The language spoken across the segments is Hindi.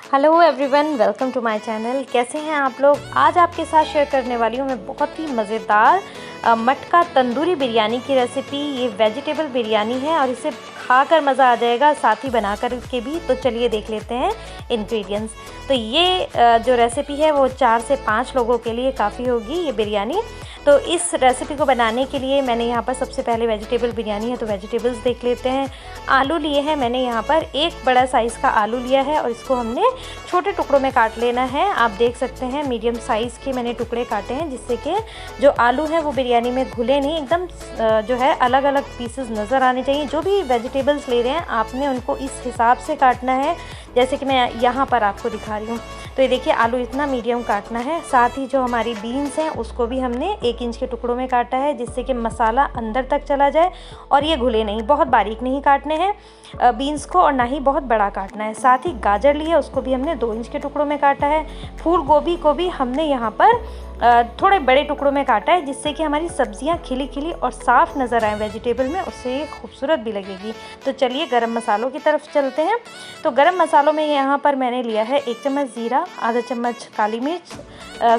Hello everyone, welcome to my channel. कैसे हैं आप लोग? आज आपके साथ शेयर करने वाली हूँ मैं बहुत ही मज़ेदार मटका तंदूरी बिरयानी की रेसिपी। ये वेजिटेबल बिरयानी है और इसे खाकर मज़ा आ जाएगा, साथ ही बना कर के भी। तो चलिए देख लेते हैं इंग्रेडिएंट्स। तो ये जो रेसिपी है वो 4 से 5 लोगों के लिए काफ़ी होगी ये बिरयानी। तो इस रेसिपी को बनाने के लिए मैंने यहाँ पर सबसे पहले वेजिटेबल बिरयानी है तो वेजिटेबल्स देख लेते हैं। आलू लिए हैं मैंने यहाँ पर, एक बड़ा साइज़ का आलू लिया है और इसको हमने छोटे टुकड़ों में काट लेना है। आप देख सकते हैं मीडियम साइज़ के मैंने टुकड़े काटे हैं, जिससे कि जो आलू है वो बिरयानी में घुले नहीं, एकदम जो है अलग अलग पीसेस नज़र आने चाहिए। जो भी वेजिटेबल्स ले रहे हैं आपने उनको इस हिसाब से काटना है जैसे कि मैं यहाँ पर आपको दिखा रही हूँ। तो ये देखिए आलू इतना मीडियम काटना है। साथ ही जो हमारी बीन्स हैं उसको भी हमने 1 इंच के टुकड़ों में काटा है, जिससे कि मसाला अंदर तक चला जाए और ये घुले नहीं। बहुत बारीक नहीं काटने हैं बीन्स को और ना ही बहुत बड़ा काटना है। साथ ही गाजर लिए, उसको भी हमने 2 इंच के टुकड़ों में काटा है। फूल गोभी को भी हमने यहाँ पर थोड़े बड़े टुकड़ों में काटा है, जिससे कि हमारी सब्जियां खिली खिली और साफ़ नज़र आए वेजिटेबल में, उससे ये खूबसूरत भी लगेगी। तो चलिए गरम मसालों की तरफ चलते हैं। तो गरम मसालों में यहाँ पर मैंने लिया है 1 चम्मच ज़ीरा, आधा चम्मच काली मिर्च,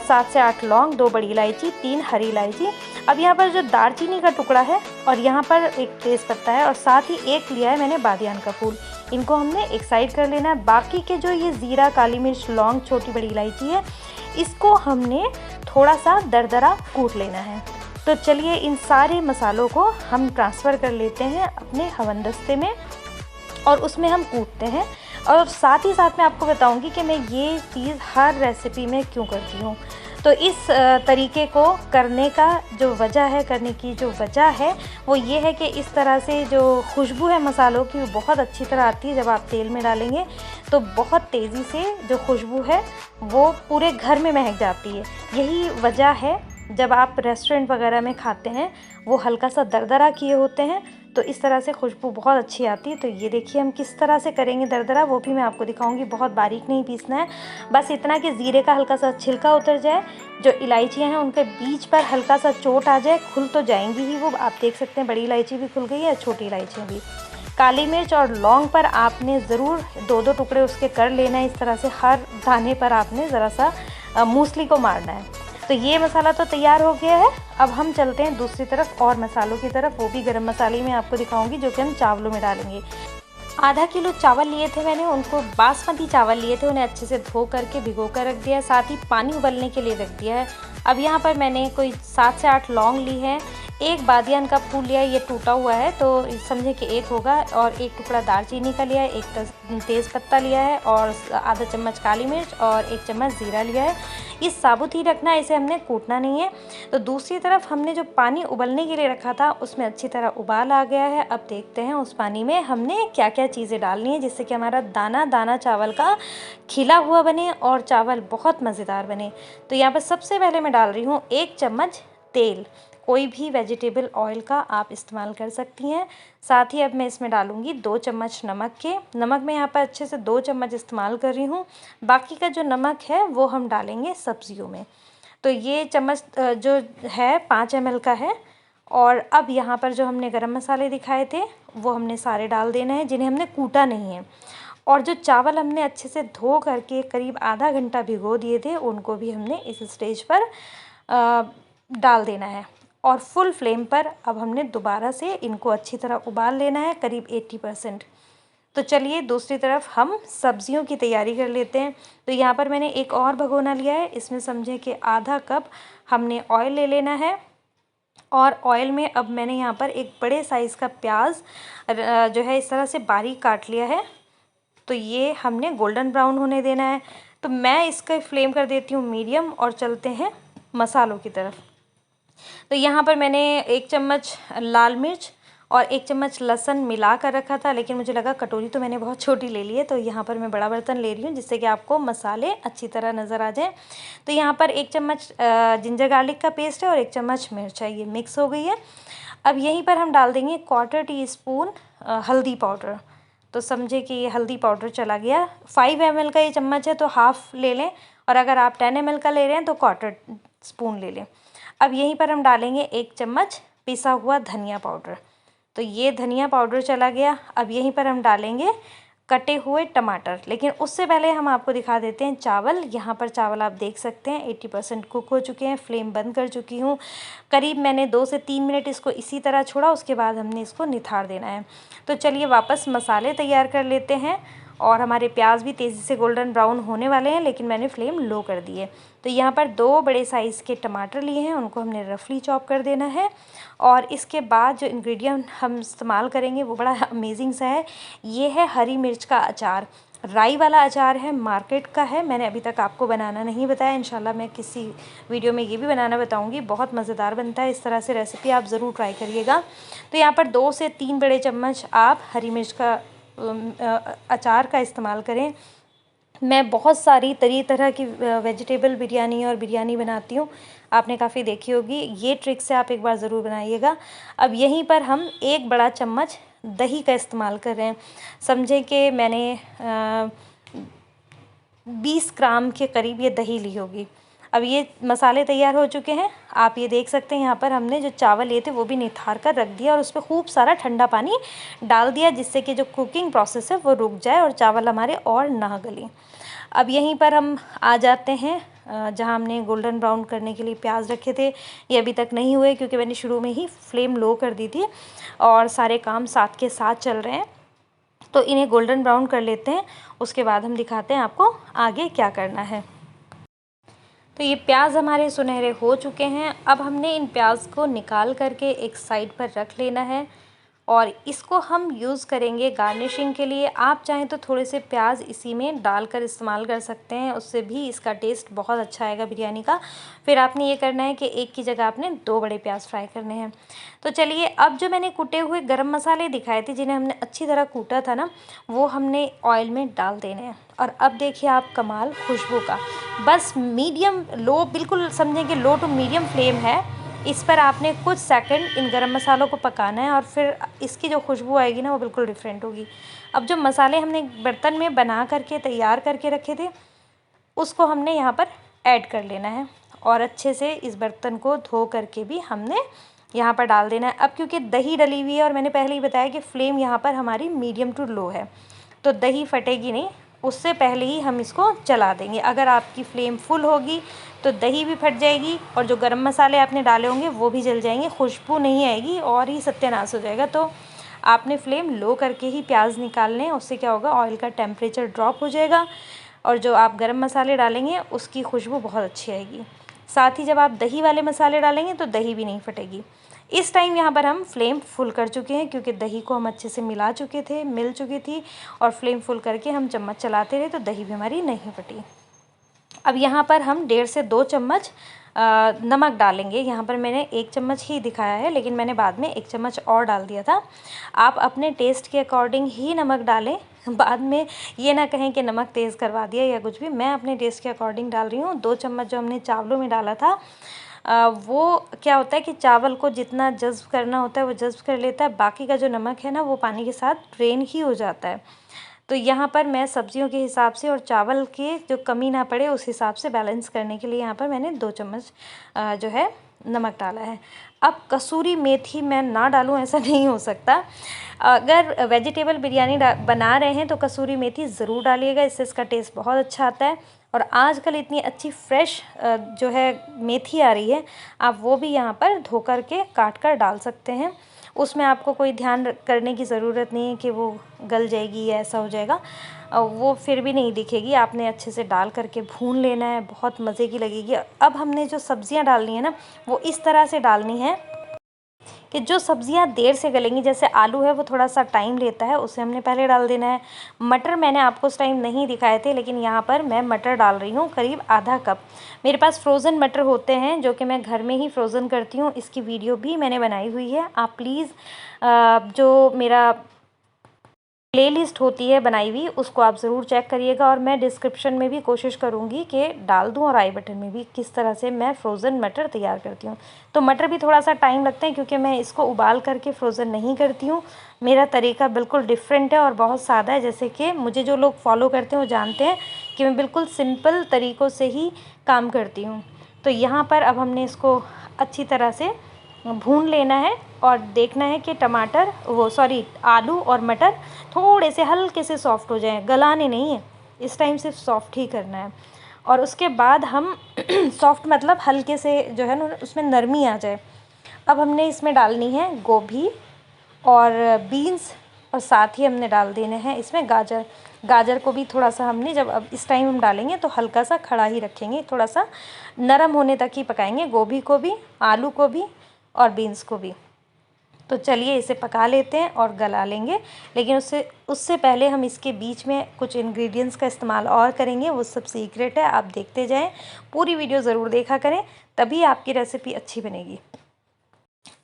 7 से 8 लौंग, 2 बड़ी इलायची, 3 हरी इलायची। अब यहाँ पर जो दालचीनी का टुकड़ा है और यहाँ पर एक तेज़ पत्ता है और साथ ही एक लिया है मैंने बादियान का फूल। इनको हमने एक साइड कर लेना है। बाकी के जो ये ज़ीरा, काली मिर्च, लौंग, छोटी बड़ी इलायची है, इसको हमने थोड़ा सा दरदरा कूट लेना है। तो चलिए इन सारे मसालों को हम ट्रांसफ़र कर लेते हैं अपने हवनदस्ते में और उसमें हम कूटते हैं। और साथ ही साथ मैं आपको बताऊंगी कि मैं ये चीज़ हर रेसिपी में क्यों करती हूँ। तो इस तरीके को करने का जो वजह है, करने की जो वजह है वो ये है कि इस तरह से जो खुशबू है मसालों की वो बहुत अच्छी तरह आती है। जब आप तेल में डालेंगे तो बहुत तेज़ी से जो खुशबू है वो पूरे घर में महक जाती है। यही वजह है जब आप रेस्टोरेंट वगैरह में खाते हैं वो हल्का सा दरदरा किए होते हैं, तो इस तरह से खुशबू बहुत अच्छी आती है। तो ये देखिए हम किस तरह से करेंगे दरदरा, वो भी मैं आपको दिखाऊंगी। बहुत बारीक नहीं पीसना है, बस इतना कि ज़ीरे का हल्का सा छिलका उतर जाए, जो इलायचियाँ हैं उनके बीच पर हल्का सा चोट आ जाए। खुल तो जाएंगी ही वो, आप देख सकते हैं बड़ी इलायची भी खुल गई है, छोटी इलायची भी। काली मिर्च और लौंग पर आपने ज़रूर 2-2 टुकड़े उसके कर लेना है। इस तरह से हर दाने पर आपने ज़रा सा मूसली को मारना है। तो ये मसाला तो तैयार हो गया है। अब हम चलते हैं दूसरी तरफ और मसालों की तरफ, वो भी गरम मसाले में आपको दिखाऊंगी जो कि हम चावलों में डालेंगे। आधा किलो चावल लिए थे मैंने, उनको बासमती चावल लिए थे, उन्हें अच्छे से धो करके भिगो कर रख दिया है, साथ ही पानी उबलने के लिए रख दिया है। अब यहाँ पर मैंने कोई 7 से 8 लौंग ली है, एक बादियान का फूल लिया है, ये टूटा हुआ है तो समझे कि एक होगा, और एक टुकड़ा दालचीनी का लिया है, एक तेज़ पत्ता लिया है और आधा चम्मच काली मिर्च और 1 चम्मच ज़ीरा लिया है। ये साबुत ही रखना है, इसे हमने कूटना नहीं है। तो दूसरी तरफ हमने जो पानी उबलने के लिए रखा था उसमें अच्छी तरह उबाल आ गया है। अब देखते हैं उस पानी में हमने क्या क्या चीज़ें डालनी है, जिससे कि हमारा दाना दाना चावल का खिला हुआ बने और चावल बहुत मज़ेदार बने। तो यहाँ पर सबसे पहले मैं डाल रही हूँ 1 चम्मच तेल, कोई भी वेजिटेबल ऑयल का आप इस्तेमाल कर सकती हैं। साथ ही अब मैं इसमें डालूंगी 2 चम्मच नमक के। नमक मैं यहाँ पर अच्छे से 2 चम्मच इस्तेमाल कर रही हूँ, बाकी का जो नमक है वो हम डालेंगे सब्जियों में। तो ये चम्मच जो है 5 ml का है। और अब यहाँ पर जो हमने गरम मसाले दिखाए थे वो हमने सारे डाल देना है, जिन्हें हमने कूटा नहीं है। और जो चावल हमने अच्छे से धो करके करीब आधा घंटा भिगो दिए थे उनको भी हमने इस स्टेज पर डाल देना है। और फुल फ्लेम पर अब हमने दोबारा से इनको अच्छी तरह उबाल लेना है, करीब 80%। तो चलिए दूसरी तरफ हम सब्जियों की तैयारी कर लेते हैं। तो यहाँ पर मैंने एक और भगोना लिया है, इसमें समझे कि आधा कप हमने ऑयल ले लेना है। और ऑयल में अब मैंने यहाँ पर एक बड़े साइज़ का प्याज जो है इस तरह से बारीक काट लिया है। तो ये हमने गोल्डन ब्राउन होने देना है। तो मैं इसका फ्लेम कर देती हूँ मीडियम और चलते हैं मसालों की तरफ। तो यहाँ पर मैंने 1 चम्मच लाल मिर्च और 1 चम्मच लहसुन मिला कर रखा था, लेकिन मुझे लगा कटोरी तो मैंने बहुत छोटी ले ली है, तो यहाँ पर मैं बड़ा बर्तन ले रही हूँ जिससे कि आपको मसाले अच्छी तरह नज़र आ जाए। तो यहाँ पर 1 चम्मच जिंजर गार्लिक का पेस्ट है और 1 चम्मच मिर्च है, ये मिक्स हो गई है। अब यहीं पर हम डाल देंगे 1/4 टीस्पून हल्दी पाउडर। तो समझे कि ये हल्दी पाउडर चला गया। 5 ml का ये चम्मच है तो हाफ़ ले लें, और अगर आप 10 ml का ले रहे हैं तो 1/4 स्पून ले लें। अब यहीं पर हम डालेंगे 1 चम्मच पिसा हुआ धनिया पाउडर। तो ये धनिया पाउडर चला गया। अब यहीं पर हम डालेंगे कटे हुए टमाटर। लेकिन उससे पहले हम आपको दिखा देते हैं चावल। यहाँ पर चावल आप देख सकते हैं 80% कुक हो चुके हैं। फ्लेम बंद कर चुकी हूँ। करीब मैंने 2 से 3 मिनट इसको इसी तरह छोड़ा, उसके बाद हमने इसको निथार देना है। तो चलिए वापस मसाले तैयार कर लेते हैं। और हमारे प्याज भी तेज़ी से गोल्डन ब्राउन होने वाले हैं, लेकिन मैंने फ्लेम लो कर दी है। तो यहाँ पर 2 बड़े साइज़ के टमाटर लिए हैं, उनको हमने रफली चॉप कर देना है। और इसके बाद जो इंग्रेडिएंट हम इस्तेमाल करेंगे वो बड़ा अमेजिंग सा है। ये है हरी मिर्च का अचार। राई वाला अचार है, मार्केट का है। मैंने अभी तक आपको बनाना नहीं बताया, इंशाल्लाह मैं किसी वीडियो में ये भी बनाना बताऊंगी। बहुत मज़ेदार बनता है। इस तरह से रेसिपी आप ज़रूर ट्राई करिएगा। तो यहाँ पर 2 से 3 बड़े चम्मच आप हरी मिर्च का अचार का इस्तेमाल करें। मैं बहुत सारी तरह की वेजिटेबल बिरयानी और बिरयानी बनाती हूँ, आपने काफ़ी देखी होगी। ये ट्रिक से आप एक बार ज़रूर बनाइएगा। अब यहीं पर हम 1 बड़ा चम्मच दही का इस्तेमाल कर रहे हैं। समझें कि मैंने 20 ग्राम के करीब ये दही ली होगी। अब ये मसाले तैयार हो चुके हैं। आप ये देख सकते हैं यहाँ पर हमने जो चावल लिए थे वो भी निथार कर रख दिया और उस पर खूब सारा ठंडा पानी डाल दिया, जिससे कि जो कुकिंग प्रोसेस है वो रुक जाए और चावल हमारे और ना गलें। अब यहीं पर हम आ जाते हैं जहाँ हमने गोल्डन ब्राउन करने के लिए प्याज रखे थे। ये अभी तक नहीं हुए क्योंकि मैंने शुरू में ही फ्लेम लो कर दी थी और सारे काम साथ के साथ चल रहे हैं। तो इन्हें गोल्डन ब्राउन कर लेते हैं, उसके बाद हम दिखाते हैं आपको आगे क्या करना है। तो ये प्याज हमारे सुनहरे हो चुके हैं। अब हमने इन प्याज को निकाल करके एक साइड पर रख लेना है और इसको हम यूज़ करेंगे गार्निशिंग के लिए। आप चाहें तो थोड़े से प्याज इसी में डालकर इस्तेमाल कर सकते हैं, उससे भी इसका टेस्ट बहुत अच्छा आएगा बिरयानी का। फिर आपने ये करना है कि एक की जगह आपने 2 बड़े प्याज फ्राई करने हैं। तो चलिए, अब जो मैंने कूटे हुए गरम मसाले दिखाए थे जिन्हें हमने अच्छी तरह कूटा था ना, वो हमने ऑयल में डाल देने हैं। और अब देखिए आप कमाल खुशबू का। बस मीडियम लो, बिल्कुल समझें कि लो टू मीडियम फ्लेम है। इस पर आपने कुछ सेकंड इन गरम मसालों को पकाना है और फिर इसकी जो खुशबू आएगी ना वो बिल्कुल डिफरेंट होगी। अब जो मसाले हमने बर्तन में बना करके तैयार करके रखे थे उसको हमने यहाँ पर ऐड कर लेना है और अच्छे से इस बर्तन को धो करके भी हमने यहाँ पर डाल देना है। अब क्योंकि दही डली हुई है और मैंने पहले ही बताया कि फ्लेम यहाँ पर हमारी मीडियम टू लो है, तो दही फटेगी नहीं, उससे पहले ही हम इसको चला देंगे। अगर आपकी फ्लेम फुल होगी तो दही भी फट जाएगी और जो गरम मसाले आपने डाले होंगे वो भी जल जाएंगे, खुशबू नहीं आएगी और ही सत्यानाश हो जाएगा। तो आपने फ्लेम लो करके ही प्याज निकालने हैं, उससे क्या होगा, ऑयल का टेम्परेचर ड्रॉप हो जाएगा और जो आप गरम मसाले डालेंगे उसकी खुशबू बहुत अच्छी आएगी। साथ ही जब आप दही वाले मसाले डालेंगे तो दही भी नहीं फटेगी। इस टाइम यहाँ पर हम फ्लेम फुल कर चुके हैं क्योंकि दही को हम अच्छे से मिल चुकी थी और फ्लेम फुल करके हम चम्मच चलाते रहे तो दही भी हमारी नहीं फटी। अब यहाँ पर हम 1.5 से 2 चम्मच नमक डालेंगे। यहाँ पर मैंने 1 चम्मच ही दिखाया है, लेकिन मैंने बाद में 1 चम्मच और डाल दिया था। आप अपने टेस्ट के अकॉर्डिंग ही नमक डालें, बाद में ये ना कहें कि नमक तेज़ करवा दिया या कुछ भी। मैं अपने टेस्ट के अकॉर्डिंग डाल रही हूँ। 2 चम्मच जो हमने चावलों में डाला था वो क्या होता है कि चावल को जितना जज़्ब करना होता है वो जज़्ब कर लेता है, बाकी का जो नमक है ना वो पानी के साथ ड्रेन ही हो जाता है। तो यहाँ पर मैं सब्जियों के हिसाब से और चावल के जो कमी ना पड़े उस हिसाब से बैलेंस करने के लिए यहाँ पर मैंने 2 चम्मच जो है नमक डाला है। अब कसूरी मेथी मैं ना डालूँ ऐसा नहीं हो सकता। अगर वेजिटेबल बिरयानी बना रहे हैं तो कसूरी मेथी ज़रूर डालिएगा, इससे इसका टेस्ट बहुत अच्छा आता है। और आजकल इतनी अच्छी फ्रेश जो है मेथी आ रही है, आप वो भी यहाँ पर धो कर के काट कर डाल सकते हैं। उसमें आपको कोई ध्यान करने की ज़रूरत नहीं है कि वो गल जाएगी या ऐसा हो जाएगा, वो फिर भी नहीं दिखेगी। आपने अच्छे से डाल करके भून लेना है, बहुत मज़े की लगेगी। अब हमने जो सब्ज़ियाँ डालनी है ना वो इस तरह से डालनी है कि जो सब्ज़ियाँ देर से गलेंगी, जैसे आलू है वो थोड़ा सा टाइम लेता है, उसे हमने पहले डाल देना है। मटर मैंने आपको उस टाइम नहीं दिखाए थे, लेकिन यहाँ पर मैं मटर डाल रही हूँ करीब आधा कप। मेरे पास फ्रोज़न मटर होते हैं जो कि मैं घर में ही फ्रोज़न करती हूँ, इसकी वीडियो भी मैंने बनाई हुई है। आप प्लीज़ जो मेरा प्लेलिस्ट होती है बनाई हुई उसको आप ज़रूर चेक करिएगा और मैं डिस्क्रिप्शन में भी कोशिश करूँगी कि डाल दूँ और आई बटन में भी किस तरह से मैं फ़्रोज़न मटर तैयार करती हूँ। तो मटर भी थोड़ा सा टाइम लगता है क्योंकि मैं इसको उबाल करके फ्रोज़न नहीं करती हूँ। मेरा तरीका बिल्कुल डिफरेंट है और बहुत सादा है। जैसे कि मुझे जो लोग फॉलो करते हैं वो जानते हैं कि मैं बिल्कुल सिंपल तरीक़ों से ही काम करती हूँ। तो यहाँ पर अब हमने इसको अच्छी तरह से भून लेना है और देखना है कि टमाटर आलू और मटर थोड़े से हल्के से सॉफ्ट हो जाएं, गलाने नहीं है, इस टाइम सिर्फ सॉफ्ट ही करना है। और उसके बाद हम सॉफ्ट मतलब हल्के से जो है ना उसमें नरमी आ जाए। अब हमने इसमें डालनी है गोभी और बीन्स, और साथ ही हमने डाल देने हैं इसमें गाजर। गाजर को भी थोड़ा सा हमने जब अब इस टाइम हम डालेंगे तो हल्का सा खड़ा ही रखेंगे, थोड़ा सा नरम होने तक ही पकाएंगे, गोभी को भी, आलू को भी और बीन्स को भी। तो चलिए इसे पका लेते हैं और गला लेंगे, लेकिन उससे पहले हम इसके बीच में कुछ इंग्रेडिएंट्स का इस्तेमाल और करेंगे, वो सब सीक्रेट है, आप देखते जाएं, पूरी वीडियो ज़रूर देखा करें, तभी आपकी रेसिपी अच्छी बनेगी।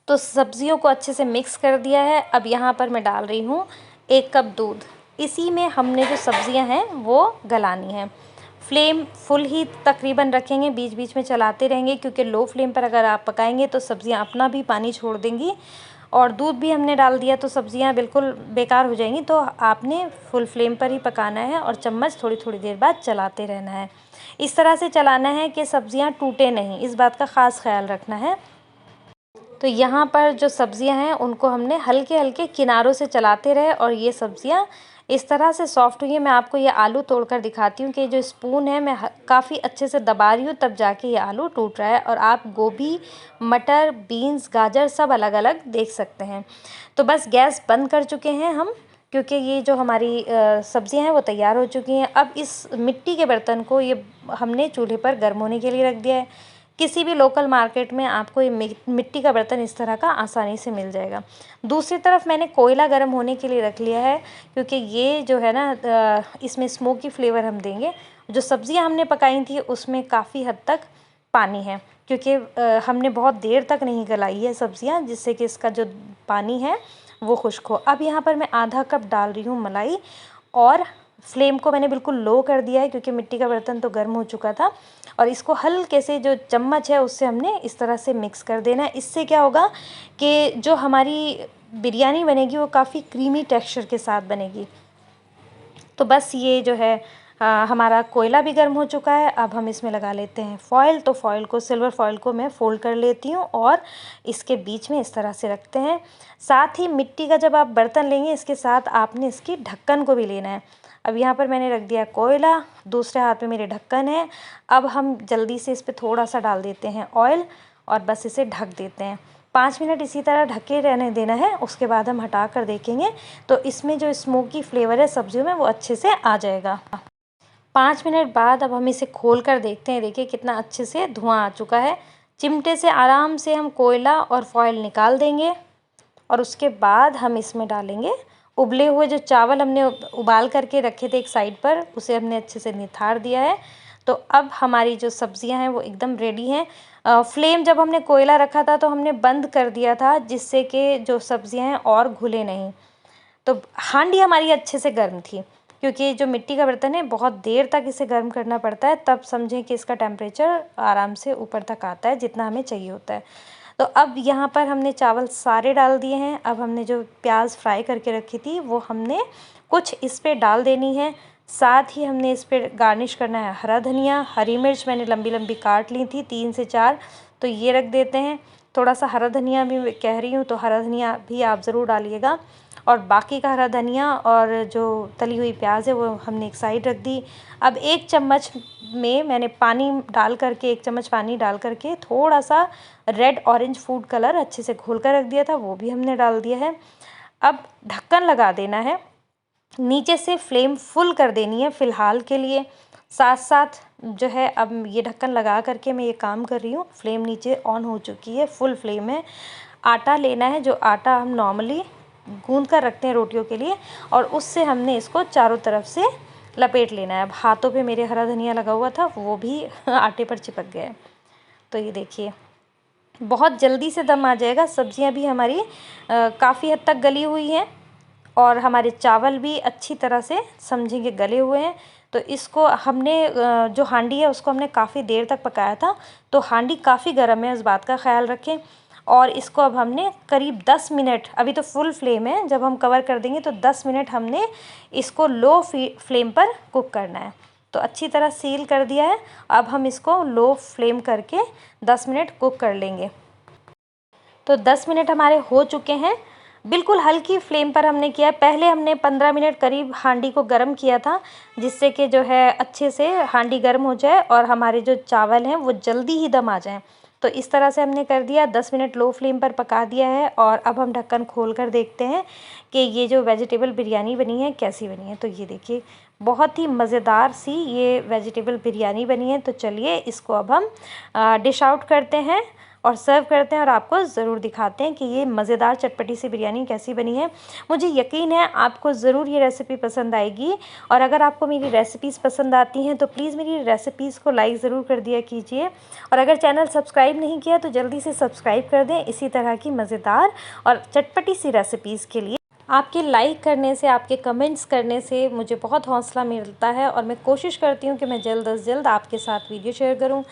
तो सब्जियों को अच्छे से मिक्स कर दिया है। अब यहाँ पर मैं डाल रही हूँ 1 कप दूध। इसी में हमने जो सब्जियाँ हैं वो गलानी हैं। फ्लेम फुल ही तकरीबन रखेंगे, बीच बीच में चलाते रहेंगे, क्योंकि लो फ्लेम पर अगर आप पकाएंगे तो सब्जियाँ अपना भी पानी छोड़ देंगी, और दूध भी हमने डाल दिया तो सब्जियाँ बिल्कुल बेकार हो जाएंगी। तो आपने फुल फ्लेम पर ही पकाना है और चम्मच थोड़ी थोड़ी देर बाद चलाते रहना है। इस तरह से चलाना है कि सब्जियाँ टूटे नहीं, इस बात का ख़ास ख्याल रखना है। तो यहाँ पर जो सब्जियां हैं उनको हमने हल्के हल्के किनारों से चलाते रहे, और ये सब्जियां इस तरह से सॉफ्ट हुई है। मैं आपको ये आलू तोड़कर दिखाती हूँ कि जो स्पून है मैं काफ़ी अच्छे से दबा रही हूँ, तब जाके ये आलू टूट रहा है। और आप गोभी, मटर, बीन्स, गाजर सब अलग अलग देख सकते हैं। तो बस गैस बंद कर चुके हैं हम, क्योंकि ये जो हमारी सब्जियां हैं वो तैयार हो चुकी हैं। अब इस मिट्टी के बर्तन को ये हमने चूल्हे पर गर्म होने के लिए रख दिया है। किसी भी लोकल मार्केट में आपको ये मिट्टी का बर्तन इस तरह का आसानी से मिल जाएगा। दूसरी तरफ मैंने कोयला गर्म होने के लिए रख लिया है, क्योंकि ये जो है ना इसमें स्मोकी फ्लेवर हम देंगे। जो सब्जियां हमने पकाई थी उसमें काफ़ी हद तक पानी है, क्योंकि हमने बहुत देर तक नहीं गलाई है सब्जियां, जिससे कि इसका जो पानी है वो खुश्क हो। अब यहाँ पर मैं आधा कप डाल रही हूँ मलाई, और फ्लेम को मैंने बिल्कुल लो कर दिया है, क्योंकि मिट्टी का बर्तन तो गर्म हो चुका था। और इसको हल्के से जो चम्मच है उससे हमने इस तरह से मिक्स कर देना है। इससे क्या होगा कि जो हमारी बिरयानी बनेगी वो काफ़ी क्रीमी टेक्सचर के साथ बनेगी। तो बस ये जो है हमारा कोयला भी गर्म हो चुका है। अब हम इसमें लगा लेते हैं फॉयल। तो फॉयल को, सिल्वर फॉयल को मैं फ़ोल्ड कर लेती हूँ और इसके बीच में इस तरह से रखते हैं। साथ ही मिट्टी का जब आप बर्तन लेंगे, इसके साथ आपने इसकी ढक्कन को भी लेना है। अब यहाँ पर मैंने रख दिया कोयला, दूसरे हाथ में मेरे ढक्कन है। अब हम जल्दी से इस पर थोड़ा सा डाल देते हैं ऑयल, और बस इसे ढक देते हैं। 5 मिनट इसी तरह ढके रहने देना है। उसके बाद हम हटा कर देखेंगे तो इसमें जो स्मोकी फ्लेवर है सब्जियों में वो अच्छे से आ जाएगा। 5 मिनट बाद अब हम इसे खोल कर देखते हैं। देखिए कितना अच्छे से धुआं आ चुका है। चिमटे से आराम से हम कोयला और फॉयल निकाल देंगे, और उसके बाद हम इसमें डालेंगे उबले हुए जो चावल हमने उबाल करके रखे थे एक साइड पर, उसे हमने अच्छे से निथार दिया है। तो अब हमारी जो सब्जियां हैं वो एकदम रेडी हैं। फ्लेम जब हमने कोयला रखा था तो हमने बंद कर दिया था, जिससे कि जो सब्जियां हैं और घुले नहीं। तो हांडी हमारी अच्छे से गर्म थी, क्योंकि जो मिट्टी का बर्तन है बहुत देर तक इसे गर्म करना पड़ता है, तब समझें कि इसका टेम्परेचर आराम से ऊपर तक आता है जितना हमें चाहिए होता है। तो अब यहाँ पर हमने चावल सारे डाल दिए हैं। अब हमने जो प्याज फ्राई करके रखी थी वो हमने कुछ इस पर डाल देनी है। साथ ही हमने इस पर गार्निश करना है हरा धनिया। हरी मिर्च मैंने लंबी लंबी काट ली थी, 3 से 4, तो ये रख देते हैं। थोड़ा सा हरा धनिया भी कह रही हूँ, तो हरा धनिया भी आप ज़रूर डालिएगा। और बाकी का हरा धनिया और जो तली हुई प्याज है वो हमने एक साइड रख दी। अब 1 चम्मच में मैंने पानी डाल करके, 1 चम्मच पानी डाल करके थोड़ा सा रेड ऑरेंज फूड कलर अच्छे से घोल कर रख दिया था, वो भी हमने डाल दिया है। अब ढक्कन लगा देना है, नीचे से फ्लेम फुल कर देनी है फ़िलहाल के लिए। साथ साथ जो है अब ये ढक्कन लगा करके मैं ये काम कर रही हूँ। फ्लेम नीचे ऑन हो चुकी है, फुल फ्लेम है। आटा लेना है, जो आटा हम नॉर्मली गूंद कर रखते हैं रोटियों के लिए, और उससे हमने इसको चारों तरफ से लपेट लेना है। अब हाथों पे मेरे हरा धनिया लगा हुआ था, वो भी आटे पर चिपक गया है। तो ये देखिए बहुत जल्दी से दम आ जाएगा। सब्जियां भी हमारी काफ़ी हद तक गली हुई हैं, और हमारे चावल भी अच्छी तरह से समझेंगे गले हुए हैं। तो इसको हमने जो हांडी है उसको हमने काफ़ी देर तक पकाया था, तो हांडी काफ़ी गर्म है, इस बात का ख्याल रखें। और इसको अब हमने करीब 10 मिनट, अभी तो फुल फ्लेम है, जब हम कवर कर देंगे तो 10 मिनट हमने इसको लो फ्लेम पर कुक करना है। तो अच्छी तरह सील कर दिया है। अब हम इसको लो फ्लेम करके 10 मिनट कुक कर लेंगे। तो 10 मिनट हमारे हो चुके हैं। बिल्कुल हल्की फ्लेम पर हमने किया है। पहले हमने 15 मिनट करीब हांडी को गर्म किया था, जिससे कि जो है अच्छे से हांडी गर्म हो जाए और हमारे जो चावल हैं वो जल्दी ही दम आ जाएं। तो इस तरह से हमने कर दिया, 10 मिनट लो फ्लेम पर पका दिया है। और अब हम ढक्कन खोल कर देखते हैं कि ये जो वेजिटेबल बिरयानी बनी है कैसी बनी है। तो ये देखिए बहुत ही मज़ेदार सी ये वेजिटेबल बिरयानी बनी है। तो चलिए इसको अब हम डिश आउट करते हैं और सर्व करते हैं और आपको ज़रूर दिखाते हैं कि ये मज़ेदार चटपटी सी बिरयानी कैसी बनी है। मुझे यकीन है आपको ज़रूर ये रेसिपी पसंद आएगी। और अगर आपको मेरी रेसिपीज़ पसंद आती हैं तो प्लीज़ मेरी रेसिपीज़ को लाइक ज़रूर कर दिया कीजिए। और अगर चैनल सब्सक्राइब नहीं किया तो जल्दी से सब्सक्राइब कर दें इसी तरह की मज़ेदार और चटपटी सी रेसिपीज़ के लिए। आपके लाइक करने से, आपके कमेंट्स करने से मुझे बहुत हौसला मिलता है और मैं कोशिश करती हूँ कि मैं जल्द से जल्द आपके साथ वीडियो शेयर करूँ।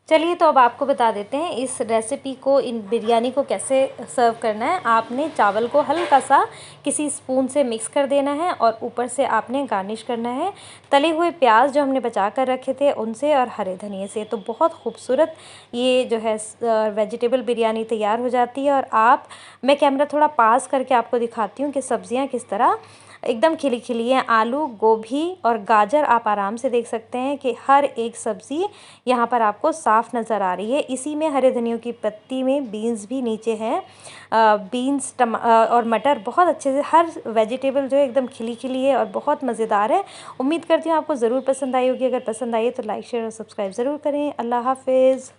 चलिए तो अब आपको बता देते हैं इस रेसिपी को, इन बिरयानी को कैसे सर्व करना है। आपने चावल को हल्का सा किसी स्पून से मिक्स कर देना है और ऊपर से आपने गार्निश करना है तले हुए प्याज जो हमने बचा कर रखे थे उनसे और हरे धनिए से। तो बहुत खूबसूरत ये जो है वेजिटेबल बिरयानी तैयार हो जाती है। और मैं कैमरा थोड़ा पास करके आपको दिखाती हूँ कि सब्ज़ियाँ किस तरह एकदम खिली खिली हैं। आलू, गोभी और गाजर आप आराम से देख सकते हैं कि हर एक सब्ज़ी यहाँ पर आपको साफ़ नज़र आ रही है। इसी में हरे धनियों की पत्ती में बीन्स भी नीचे हैं। बीन्स और मटर बहुत अच्छे से, हर वेजिटेबल जो है एकदम खिली खिली है और बहुत मज़ेदार है। उम्मीद करती हूँ आपको ज़रूर पसंद आई होगी। अगर पसंद आई है तो लाइक, शेयर और सब्सक्राइब ज़रूर करें। अल्लाह हाफ़िज़।